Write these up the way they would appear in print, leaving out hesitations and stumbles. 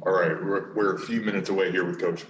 All right, we're a few minutes away here with Coach.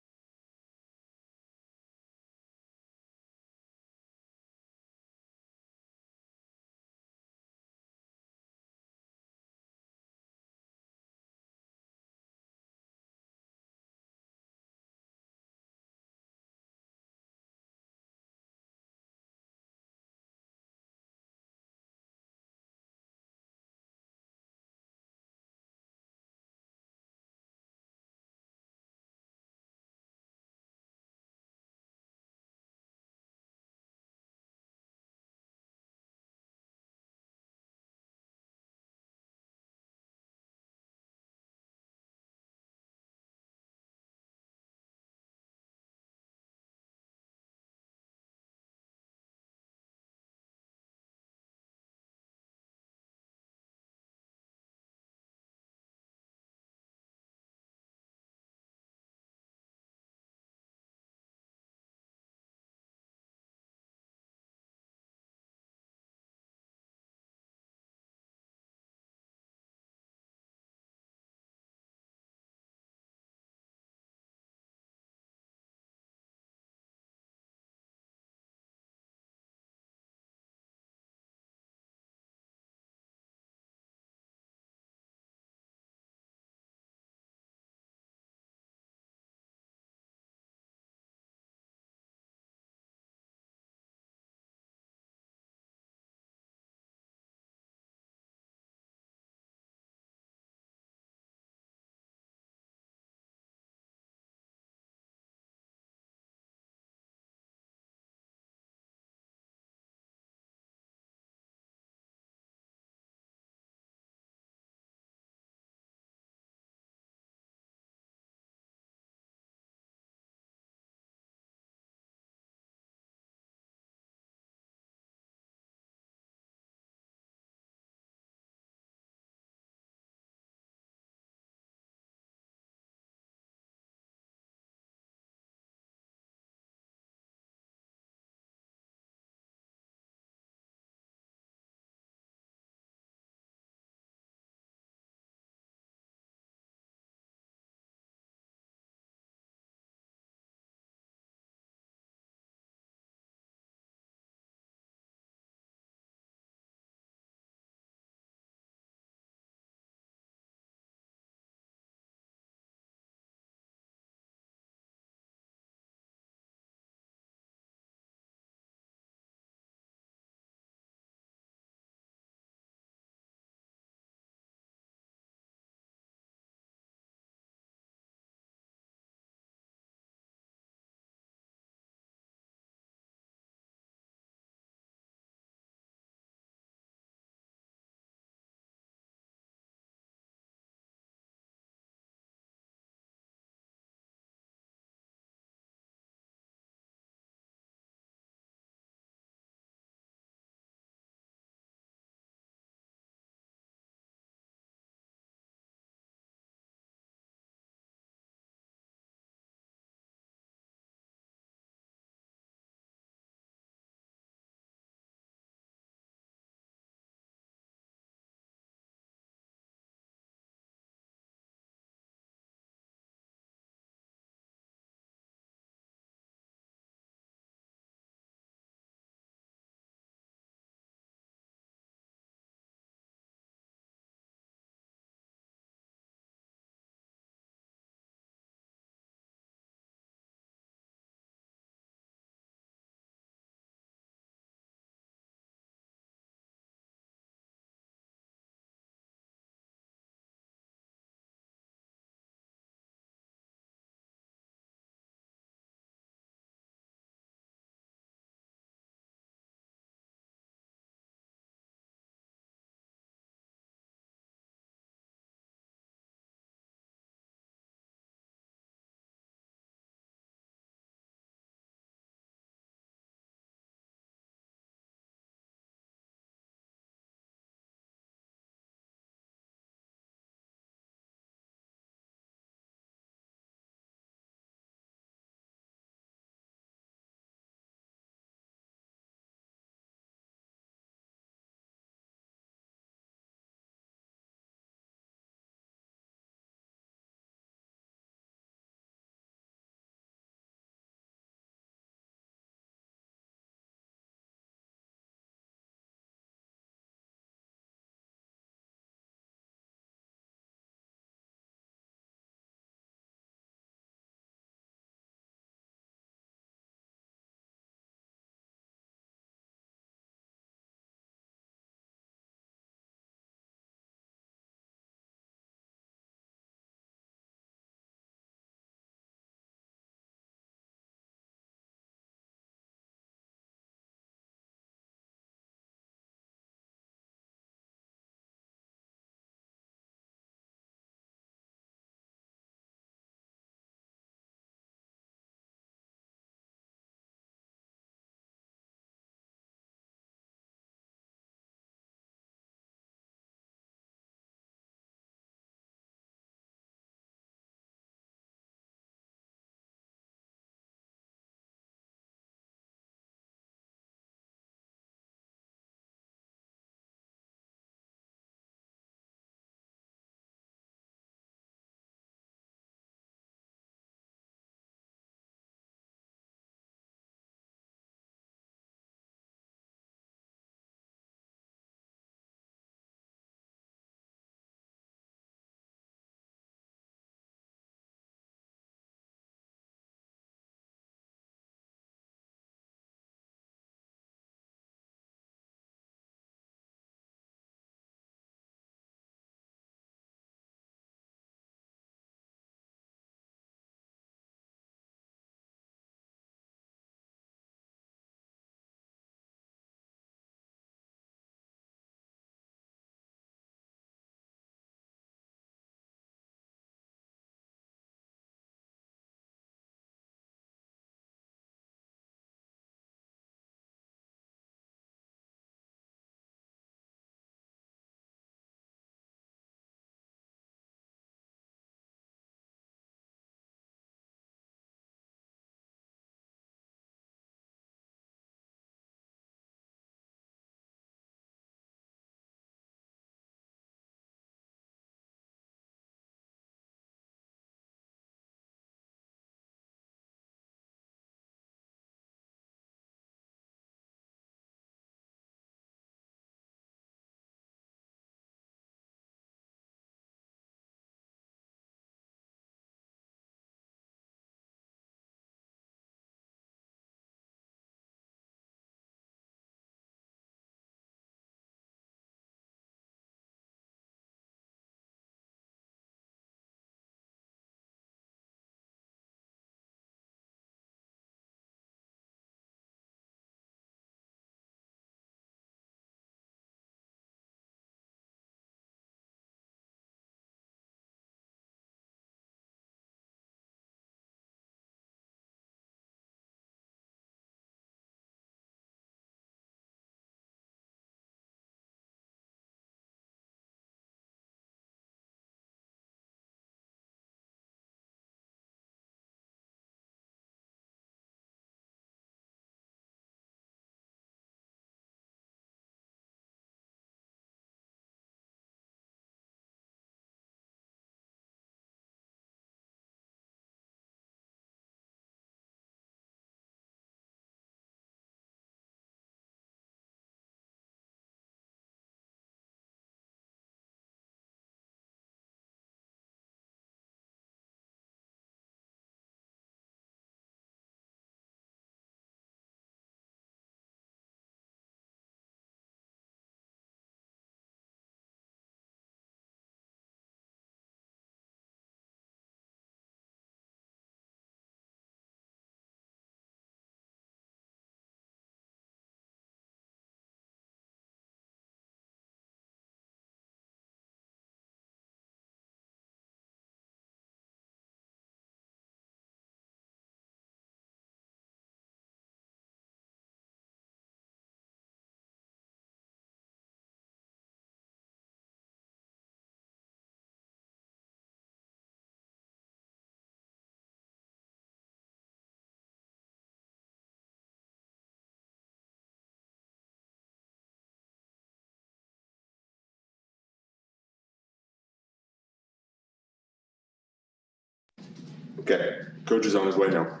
Okay, coach is on his way now.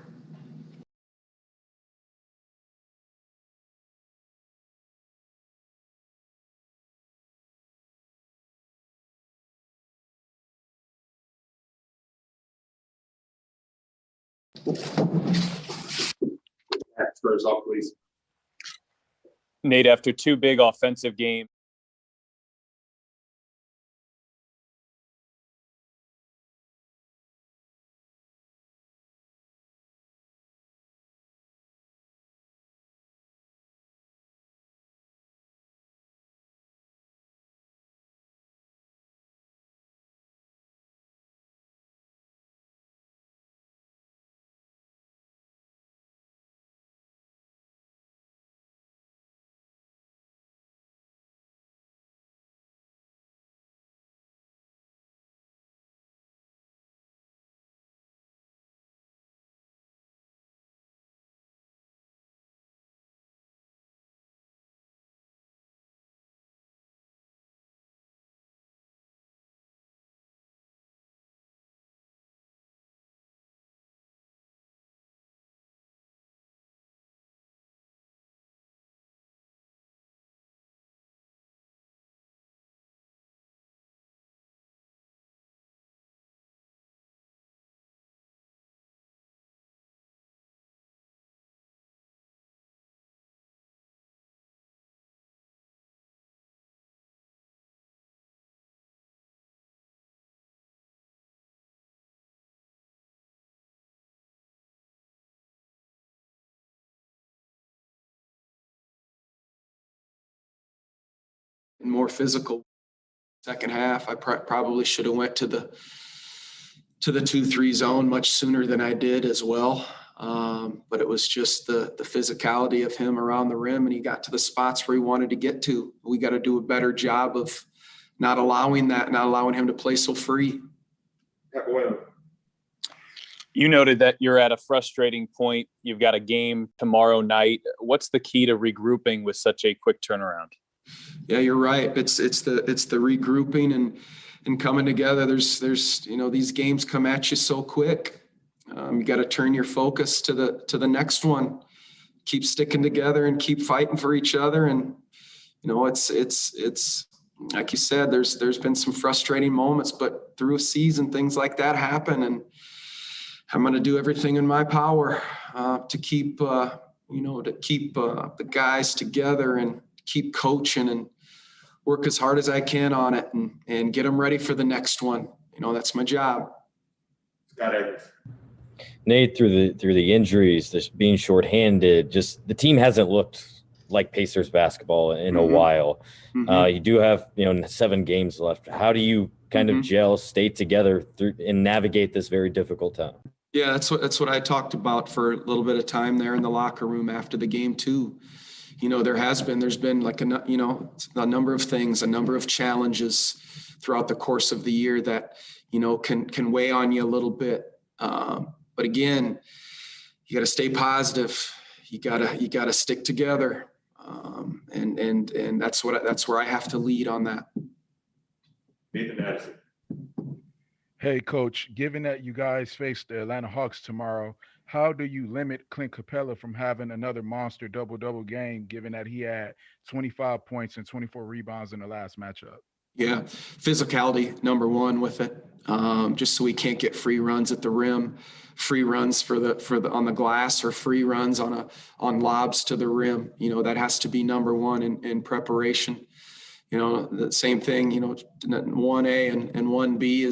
First off, please. Nate, after two big offensive games, more physical second half. I probably should have went to the 2-3 zone much sooner than I did as well. But it was just the physicality of him around the rim, and he got to the spots where he wanted to get to. We got to do a better job of not allowing him to play so free. you noted that you're at a frustrating point. You've got a game tomorrow night. What's the key to regrouping with such a quick turnaround? Yeah, you're right. It's the regrouping and coming together. There's these games come at you so quick. You got to turn your focus to the next one. Keep sticking together and keep fighting for each other. And it's like you said, there's been some frustrating moments, but through a season, things like that happen. And I'm going to do everything in my power to keep the guys together and keep coaching and work as hard as I can on it and get them ready for the next one. That's my job. Scott Evans. Nate, through the injuries, this being shorthanded, just the team hasn't looked like Pacers basketball in a while. You do have 7 games left. How do you kind of gel, stay together and navigate this very difficult time? Yeah, that's what I talked about for a little bit of time there in the locker room after the game too. There's been like a number of things, a number of challenges throughout the course of the year that can weigh on you a little bit. But again, you got to stay positive. You gotta stick together, and that's where I have to lead on that. Nathan Addison. Hey, Coach, given that you guys face the Atlanta Hawks tomorrow, how do you limit Clint Capella from having another monster double-double game, given that he had 25 points and 24 rebounds in the last matchup? Yeah, physicality, number one with it, just so we can't get free runs at the rim, free runs for the on the glass, or free runs on lobs to the rim. That has to be number one in preparation. The same thing. 1A and 1B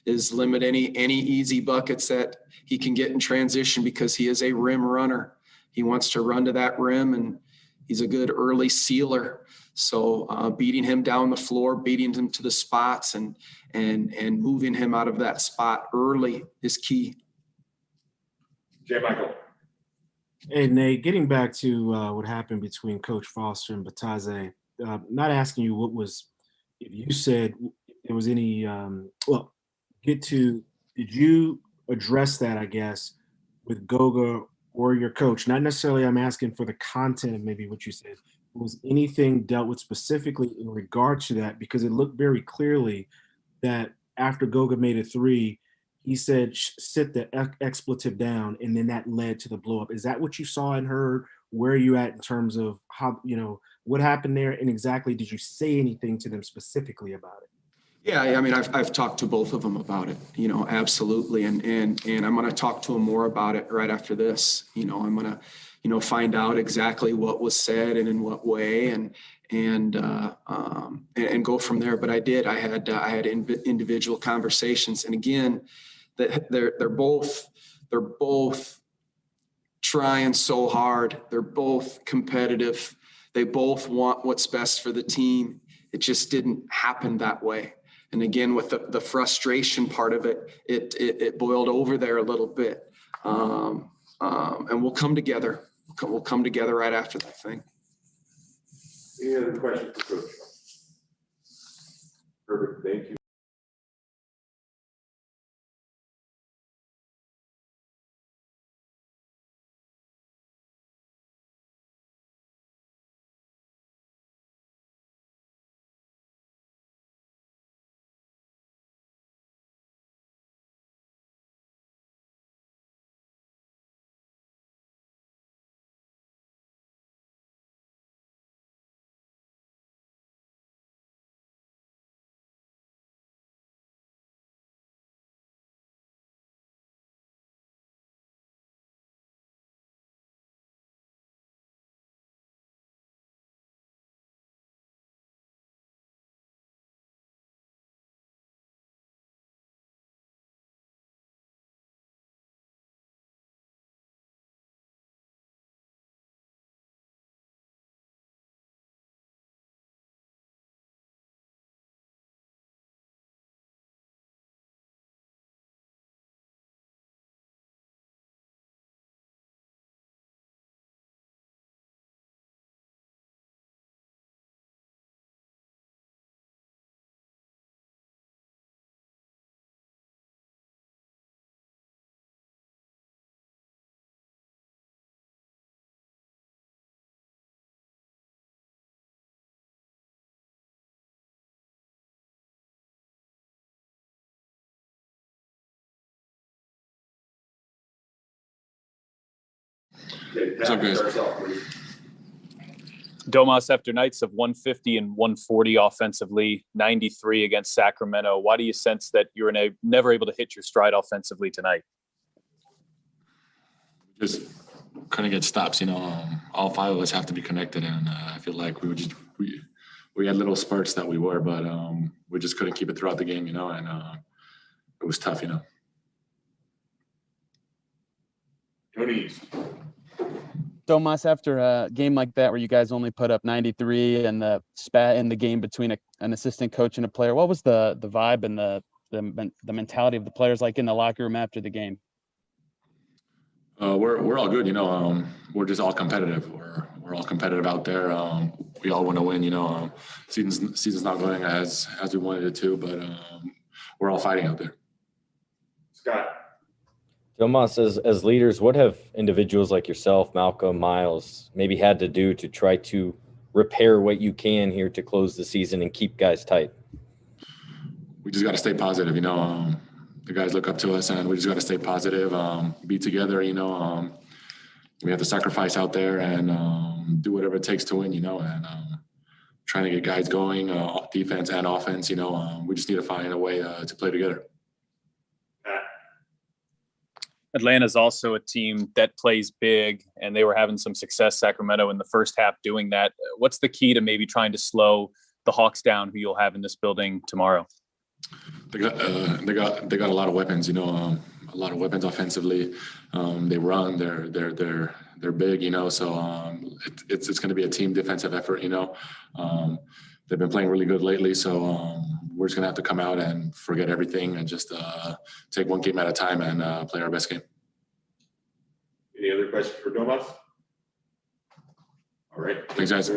is limit any easy buckets that he can get in transition, because he is a rim runner. He wants to run to that rim, and he's a good early sealer. So beating him down the floor, beating him to the spots, and moving him out of that spot early is key. J. Michael. Hey, Nate, getting back to what happened between Coach Foster and Bataze, not asking you if you said there was any, did you address that, I guess, with Goga or your coach? Not necessarily I'm asking for the content of maybe what you said. Was anything dealt with specifically in regard to that? Because it looked very clearly that after Goga made a 3, he said sit the expletive down, and then that led to the blow up. Is that what you saw and heard? Where are you at in terms of how, what happened there, and exactly did you say anything to them specifically about it? Yeah, I mean, I've talked to both of them about it, absolutely. And I'm going to talk to them more about it right after this. I'm going to, find out exactly what was said and in what way, and go from there. But I had individual conversations. And again, they're both trying so hard. They're both competitive. They both want what's best for the team. It just didn't happen that way. And again, with the frustration part of it, it boiled over there a little bit. And we'll come together. We'll come together right after that thing. Any other questions for Coach? Perfect, thank you. Okay, What's up, guys? start us off, please. Domas, after nights of 150 and 140 offensively, 93 against Sacramento, why do you sense that you're never able to hit your stride offensively tonight? Just couldn't get stops. All five of us have to be connected, and I feel like we had little spurts that we were, but we just couldn't keep it throughout the game. And it was tough. Tony. Domas, after a game like that where you guys only put up 93 and the spat in the game between an assistant coach and a player, what was the vibe and the mentality of the players like in the locker room after the game? We're all good. We're just all competitive. We're all competitive out there. We all want to win. Season's not going as we wanted it to, but we're all fighting out there. Scott. Tomas, as leaders, what have individuals like yourself, Malcolm, Miles, maybe had to do to try to repair what you can here to close the season and keep guys tight? We just got to stay positive. The guys look up to us, and we just got to stay positive, be together. We have to sacrifice out there and do whatever it takes to win. And trying to get guys going, defense and offense. We just need to find a way to play together. Atlanta's also a team that plays big, and they were having some success, Sacramento, in the first half doing that. What's the key to maybe trying to slow the Hawks down, who you'll have in this building tomorrow? They got a lot of weapons, a lot of weapons offensively. They run, they're big, so it's going to be a team defensive effort, They've been playing really good lately, so we're just going to have to come out and forget everything and just take one game at a time and play our best game. Any other questions for Domas? All right. Thanks, guys.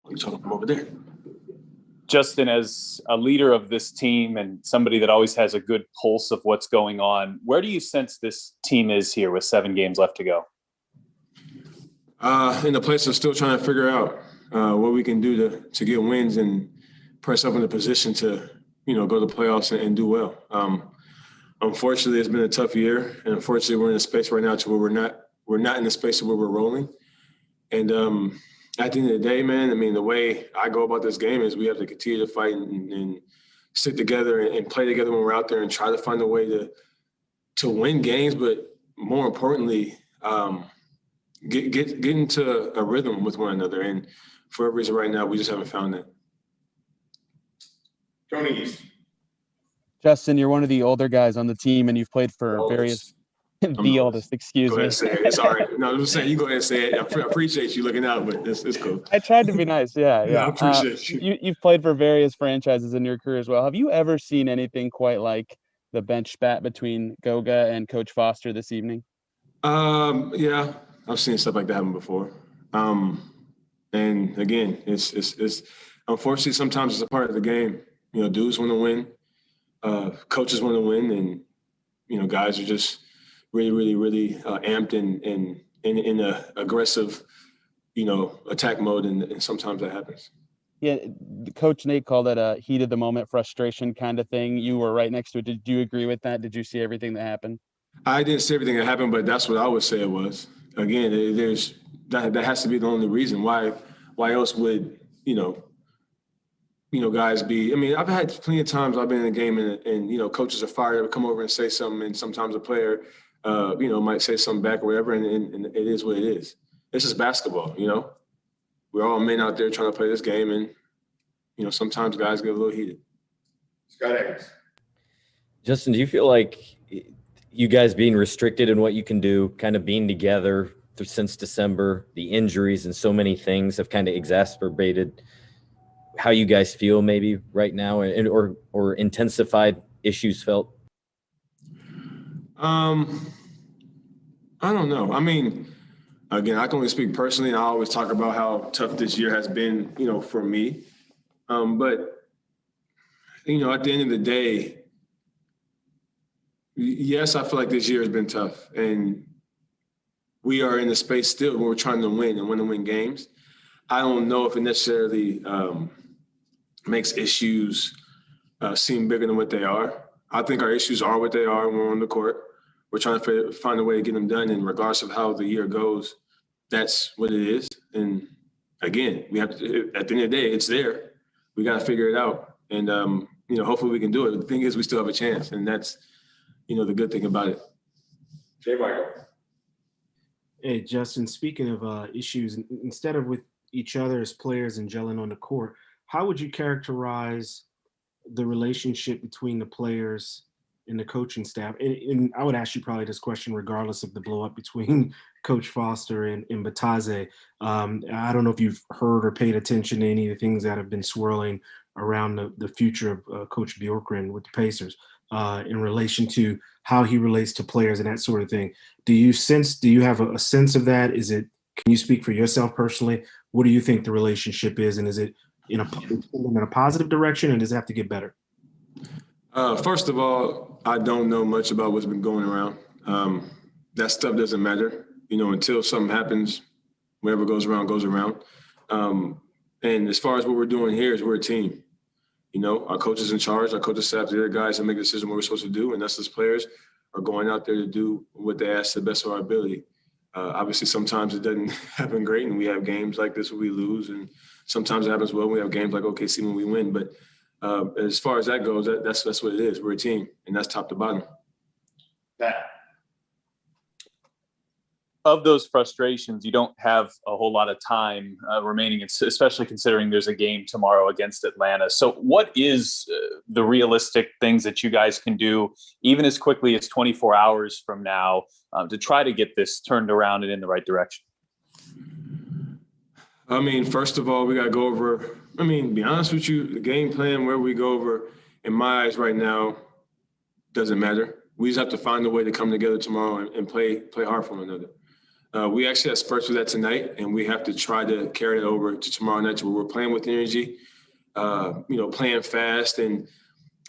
You talking from over there. Justin, as a leader of this team and somebody that always has a good pulse of what's going on, where do you sense this team is here with 7 games left to go? In the place of still trying to figure out what we can do to get wins and press up in a position to, go to the playoffs and do well. Unfortunately, it's been a tough year, and unfortunately, we're in a space right now to where we're not in the space where we're rolling. And at the end of the day, man, I mean, the way I go about this game is we have to continue to fight and sit together and play together when we're out there and try to find a way to win games, but more importantly, get into a rhythm with one another. And for whatever reason right now, we just haven't found that. Tony's. Justin, you're one of the older guys on the team, and you've played for various – the oldest, excuse Go me. ahead and say it. It's all right. No, I'm just saying, you go ahead and say it. I appreciate you looking out, but it's cool. I tried to be nice. Yeah. I appreciate you. You've played for various franchises in your career as well. Have you ever seen anything quite like the bench spat between Goga and Coach Foster this evening? Yeah, I've seen stuff like that happen before. And again, it's unfortunately sometimes it's a part of the game. Dudes want to win, coaches want to win, and guys are just really amped and in a aggressive, attack mode, and sometimes that happens. Yeah, Coach Nate called it a heat of the moment frustration kind of thing. You were right next to it. Did you agree with that? Did you see everything that happened? I didn't see everything that happened, but that's what I would say it was. Again, that has to be the only reason why else would guys be. I mean, I've had plenty of times I've been in a game and coaches are fired up, come over and say something, and sometimes a player might say something back or whatever, and it is what it is. This is basketball, We're all men out there trying to play this game, and sometimes guys get a little heated. Scott Evans. Justin, do you feel like you guys being restricted in what you can do, kind of being together since December, the injuries and so many things have kind of exacerbated how you guys feel maybe right now, or intensified issues felt? I don't know. I mean, again, I can only speak personally, and I always talk about how tough this year has been, for me. But at the end of the day, yes, I feel like this year has been tough, and we are in a space still where we're trying to win and want to win games. I don't know if it necessarily makes issues seem bigger than what they are. I think our issues are what they are when we're on the court. We're trying to find a way to get them done, and regardless of how the year goes, that's what it is. And again, we have to. At the end of the day, it's there. We got to figure it out, and hopefully we can do it. The thing is, we still have a chance, and that's the good thing about it. Jay Michael. Hey, Justin, speaking of issues, instead of with each other as players and gelling on the court, how would you characterize the relationship between the players and the coaching staff? And I would ask you probably this question regardless of the blow up between Coach Foster and Bataze. I don't know if you've heard or paid attention to any of the things that have been swirling around the future of Coach Bjorkgren with the Pacers in relation to how he relates to players and that sort of thing. Do you have a sense of that? Can you speak for yourself personally? What do you think the relationship is? And is it in a positive direction, and does it have to get better? First of all, I don't know much about what's been going around. That stuff doesn't matter, until something happens. Whatever goes around, goes around. And as far as what we're doing here is we're a team. Our coach is in charge. Our coaching staff, they're the guys that make the decision what we're supposed to do, and us as players are going out there to do what they ask to the best of our ability. Obviously, sometimes it doesn't happen great, and we have games like this where we lose, and sometimes it happens well. We have games like OKC when we win, but as far as that goes, that's what it is. We're a team, and that's top to bottom. Pat. Of those frustrations, you don't have a whole lot of time remaining, especially considering there's a game tomorrow against Atlanta. So what is the realistic things that you guys can do, even as quickly as 24 hours from now, to try to get this turned around and in the right direction? I mean, first of all, we got to go over, to be honest with you, the game plan, where we go over, in my eyes right now, doesn't matter. We just have to find a way to come together tomorrow and play hard for one another. We actually have spurts with that tonight, and we have to try to carry it over to tomorrow night where we're playing with energy, playing fast. And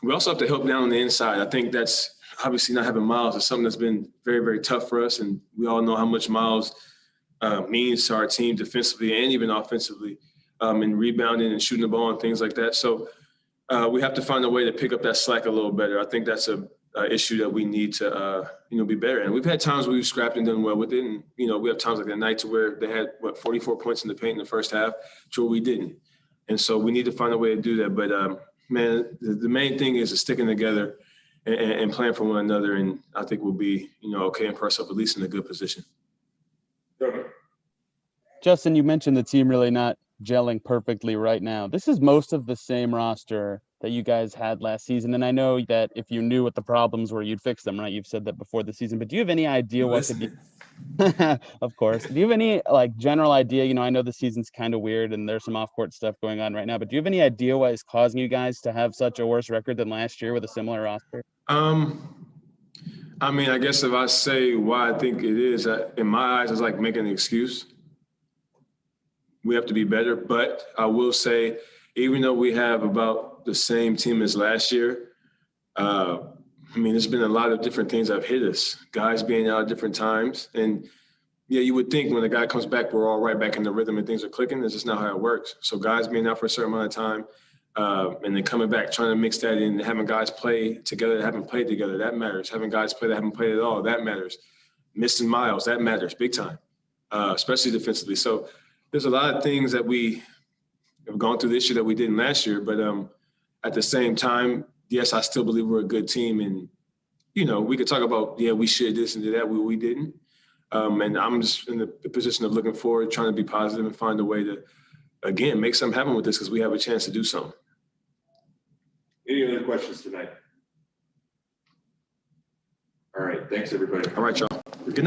we also have to help down on the inside. I think that's obviously not having Miles is something that's been very, very tough for us. And we all know how much Miles means to our team defensively and even offensively in rebounding and shooting the ball and things like that. So we have to find a way to pick up that slack a little better. I think that's a issue that we need to, be better in. We've had times where we've scrapped and done well with it. And, we have times like that night to where they had, 44 points in the paint in the first half, to where we didn't. And so we need to find a way to do that. But, man, the main thing is sticking together and playing for one another. And I think we'll be, okay and put ourselves at least in a good position. Justin, you mentioned the team really not gelling perfectly right now. This is most of the same roster that you guys had last season. And I know that if you knew what the problems were, you'd fix them, right? You've said that before the season, but do you have any idea what could be, of course, do you have any general idea? I know the season's kind of weird and there's some off-court stuff going on right now, but do you have any idea what is causing you guys to have such a worse record than last year with a similar roster? I guess if I say why I think it is, in my eyes, it's like making an excuse. We have to be better, but I will say, even though we have about the same team as last year, there's been a lot of different things that have hit us, guys being out at different times. And, yeah, you would think when a guy comes back, we're all right back in the rhythm and things are clicking. That's just not how it works. So guys being out for a certain amount of time and then coming back, trying to mix that in, having guys play together that haven't played together, that matters. Having guys play that haven't played at all, that matters. Missing Miles, that matters big time, especially defensively. So there's a lot of things that we have gone through this year that we didn't last year. But at the same time, yes, I still believe we're a good team. And, we could talk about, we should this and do that. We didn't. And I'm just in the position of looking forward, trying to be positive and find a way to, again, make something happen with this because we have a chance to do something. Any other questions tonight? All right. Thanks, everybody. All right, y'all. Good night.